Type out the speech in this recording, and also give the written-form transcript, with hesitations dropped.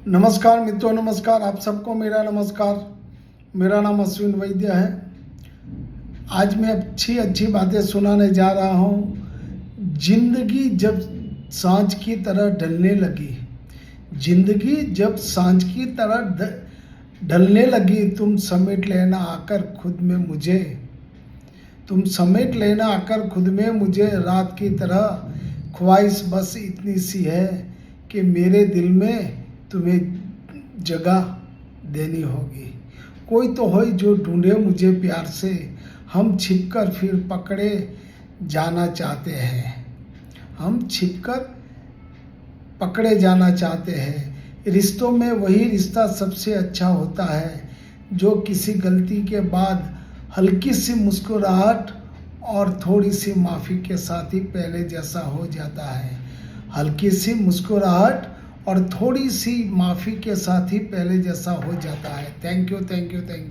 नमस्कार मित्रों, नमस्कार। आप सबको मेरा नमस्कार। मेरा नाम अश्विन वैद्य है। आज मैं अच्छी अच्छी बातें सुनाने जा रहा हूँ। जिंदगी जब सांझ की तरह ढलने लगी, जिंदगी जब सांझ की तरह ढलने लगी, तुम समेट लेना आकर खुद में मुझे, तुम समेट लेना आकर खुद में मुझे। रात की तरह ख्वाहिश बस इतनी सी है कि मेरे दिल में तुम्हें जगह देनी होगी। कोई तो हो जो ढूंढे मुझे प्यार से, हम छिपकर फिर पकड़े जाना चाहते हैं, हम छिपकर पकड़े जाना चाहते हैं। रिश्तों में वही रिश्ता सबसे अच्छा होता है जो किसी गलती के बाद हल्की सी मुस्कुराहट और थोड़ी सी माफ़ी के साथ ही पहले जैसा हो जाता है। हल्की सी मुस्कुराहट और थोड़ी सी माफ़ी के साथ ही पहले जैसा हो जाता है। Thank you, thank you, thank you.